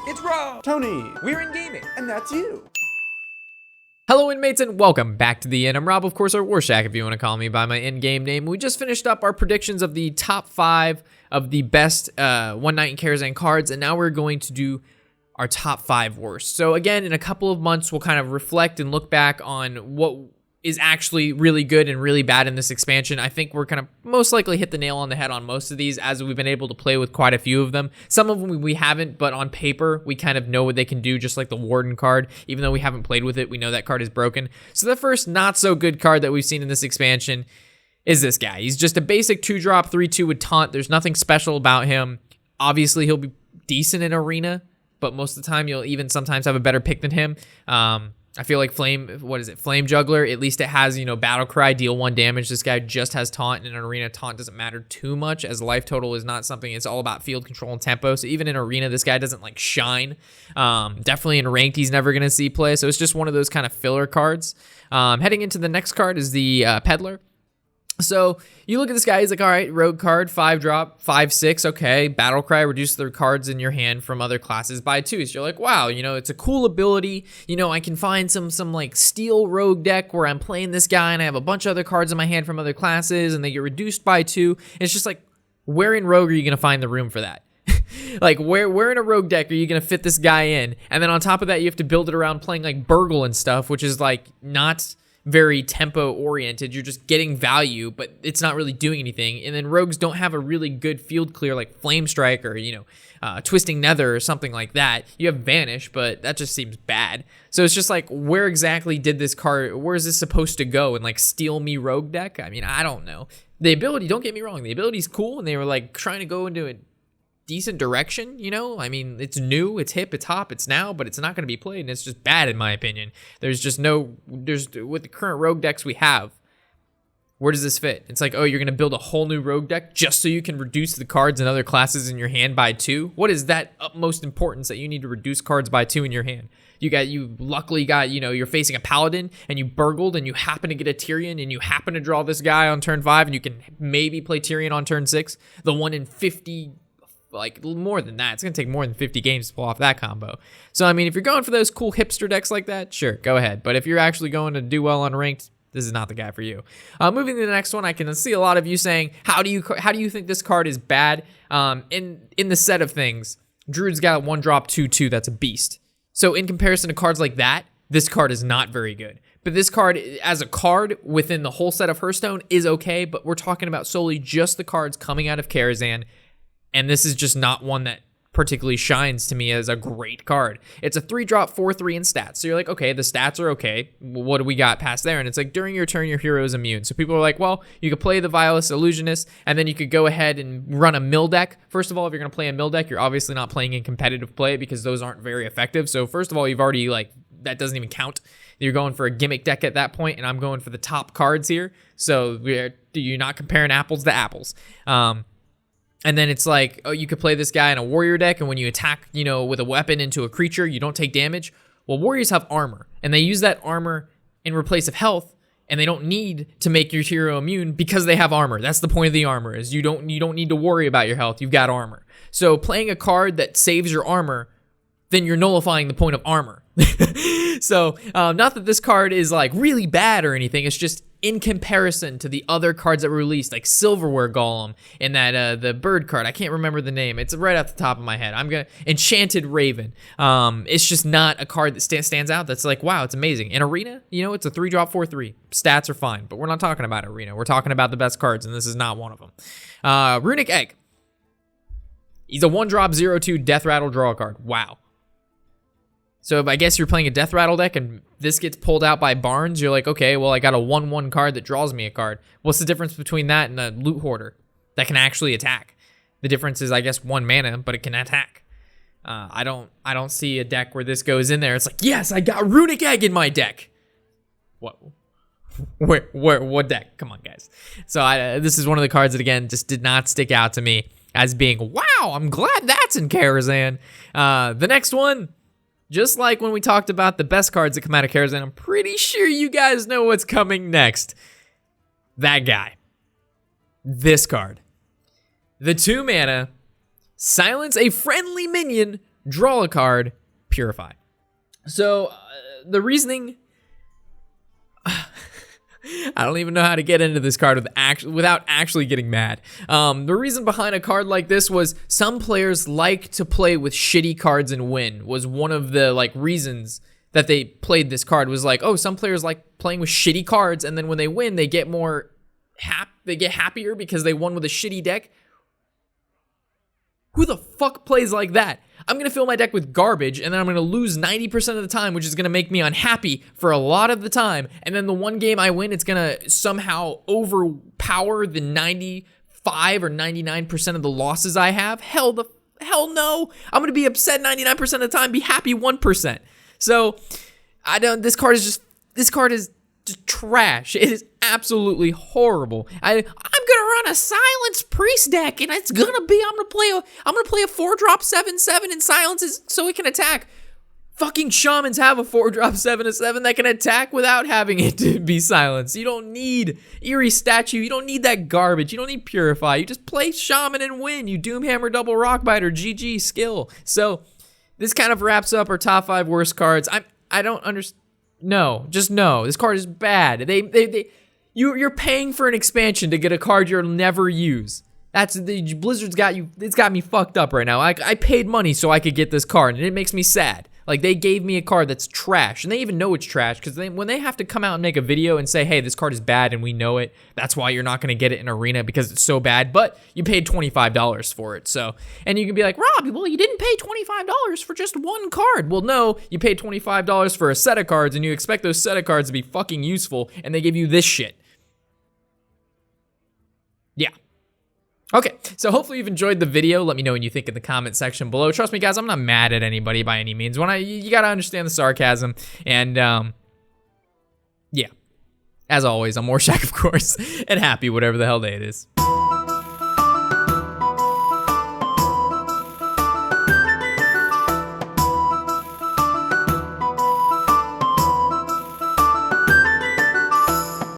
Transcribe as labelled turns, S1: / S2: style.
S1: It's Rob!
S2: Tony!
S1: We're in gaming!
S2: And that's you!
S3: Hello inmates and welcome back to the Inn. I'm Rob, of course, or Warshak if you want to call me by my in-game name. We just finished up our predictions of the top 5 of the best One Night in Karazhan cards, and now we're going to do our top 5 worst. So again, in a couple of months, we'll kind of reflect and look back on what is actually really good and really bad in this expansion. I think we're gonna most likely hit the nail on the head on most of these, as we've been able to play with quite a few of them. Some of them we haven't, but on paper we kind of know what they can do, just like the Warden card. Even though we haven't played with it, we know that card is broken. So the first not so good card that we've seen in this expansion is this guy. He's just a basic 2-drop 3/2 with taunt. There's nothing special about him. Obviously he'll be decent in arena, but most of the time you'll even sometimes have a better pick than him. I feel like Flame Juggler, at least it has, Battle Cry, deal 1 damage. This guy just has taunt. In an arena, taunt doesn't matter too much, as life total is not something. It's all about field control and tempo. So even in arena, this guy doesn't shine. Definitely in ranked, he's never going to see play. So it's just one of those kind of filler cards. Heading into the next card is the Peddler. So you look at this guy, he's like, all right, rogue card, 5-drop, 5/6, okay. Battle Cry, reduce the cards in your hand from other classes by 2. So you're like, wow, it's a cool ability. I can find some steel rogue deck where I'm playing this guy and I have a bunch of other cards in my hand from other classes and they get reduced by 2. It's just like, where in rogue are you going to find the room for that? Where in a rogue deck are you going to fit this guy in? And then on top of that, you have to build it around playing Burgle and stuff, which is not very tempo oriented. You're just getting value, but it's not really doing anything. And then rogues don't have a really good field clear like Flame Strike or Twisting Nether or something like that. You have Vanish, but that just seems bad. So it's just like, where exactly did this card, where is this supposed to go in Steal Me rogue deck? I mean, I don't know. The ability, don't get me wrong, the ability's cool, and they were trying to go into a decent direction. I mean, it's new, it's hip, it's hop, it's now, but it's not going to be played, and it's just bad in my opinion. There's with the current rogue decks we have, where does this fit? It's like, oh, you're going to build a whole new rogue deck just so you can reduce the cards and other classes in your hand by 2? What is that utmost importance that you need to reduce cards by 2 in your hand? You luckily got, you're facing a paladin and you burgled and you happen to get a Tyrion and you happen to draw this guy on turn 5 and you can maybe play Tyrion on turn 6. The 1 in 50, more than that. It's going to take more than 50 games to pull off that combo. So, I mean, if you're going for those cool hipster decks like that, sure, go ahead. But if you're actually going to do well on ranked, this is not the guy for you. Moving to the next one, I can see a lot of you saying, how do you think this card is bad? In the set of things, Druid's got a 1-drop 2/2 that's a beast. So in comparison to cards like that, this card is not very good. But this card, as a card within the whole set of Hearthstone, is okay. But we're talking about solely just the cards coming out of Karazhan. And this is just not one that particularly shines to me as a great card. It's a 3-drop 4/3 in stats. So you're like, okay, the stats are okay. What do we got past there? And it's like, during your turn, your hero is immune. So people are like, well, you could play the Vilest Illusionist, and then you could go ahead and run a mill deck. First of all, if you're going to play a mill deck, you're obviously not playing in competitive play because those aren't very effective. So first of all, you've already, that doesn't even count. You're going for a gimmick deck at that point, and I'm going for the top cards here. So you're not comparing apples to apples. And then it's like, oh, you could play this guy in a warrior deck, and when you attack, with a weapon into a creature, you don't take damage. Well, warriors have armor, and they use that armor in replace of health, and they don't need to make your hero immune because they have armor. That's the point of the armor, is you don't need to worry about your health. You've got armor. So playing a card that saves your armor, then you're nullifying the point of armor. So, not that this card is really bad or anything. It's just in comparison to the other cards that were released, like Silverware Golem and that the bird card. I can't remember the name. It's right off the top of my head. Enchanted Raven. It's just not a card that stands out. That's like, wow, it's amazing. In arena, it's a 3-drop 4/3. Stats are fine, but we're not talking about arena. We're talking about the best cards, and this is not one of them. Runic Egg. He's a 1-drop 0/2 Death Rattle draw card. Wow. So if I guess you're playing a Death Rattle deck and this gets pulled out by Barnes, you're like, okay, well, I got a 1/1 card that draws me a card. What's the difference between that and a Loot Hoarder that can actually attack? The difference is, I guess, 1 mana, but it can attack. I don't see a deck where this goes in there. It's like, yes, I got Runic Egg in my deck. What? What deck? Come on, guys. So this is one of the cards that, again, just did not stick out to me as being, wow, I'm glad that's in Karazhan. The next one, just like when we talked about the best cards that come out of Karazhan, I'm pretty sure you guys know what's coming next. That guy. This card. The 2 mana, silence a friendly minion draw a card, purify. So the reasoning, I don't even know how to get into this card without actually getting mad. The reason behind a card like this was some players like to play with shitty cards and win, was one of the like reasons that they played this card. Was like, oh, some players like playing with shitty cards, and then when they win, they get more they get happier because they won with a shitty deck. Who the fuck plays like that? I'm going to fill my deck with garbage, and then I'm going to lose 90% of the time, which is going to make me unhappy for a lot of the time. And then the one game I win, it's going to somehow overpower the 95 or 99% of the losses I have. Hell no. I'm going to be upset 99% of the time, be happy 1%. So, this card is just trash. It is absolutely horrible. I'm gonna run a Silence Priest deck, and it's gonna be I'm gonna play a 4-drop 7/7 and silences so it can attack. Fucking shamans have a 4-drop 7/7 that can attack without having it to be silenced. You don't need Eerie Statue. You don't need that garbage. You don't need Purify. You just play shaman and win. You Doomhammer double Rockbiter. GG skill. So this kind of wraps up our top 5 worst cards. I don't understand. No, just no. This card is bad. You're paying for an expansion to get a card you'll never use. Blizzard's got you. It's got me fucked up right now. I paid money so I could get this card, and it makes me sad. Like, they gave me a card that's trash, and they even know it's trash because when they have to come out and make a video and say, hey, this card is bad and we know it, that's why you're not going to get it in Arena because it's so bad, but you paid $25 for it. So, and you can be like, Rob, well, you didn't pay $25 for just one card. Well, no, you paid $25 for a set of cards, and you expect those set of cards to be fucking useful, and they give you this shit. Yeah. Okay, so hopefully you've enjoyed the video. Let me know what you think in the comment section below. Trust me, guys, I'm not mad at anybody by any means. You gotta understand the sarcasm. And, yeah. As always, I'm Warshak, of course, and happy whatever the hell day it is.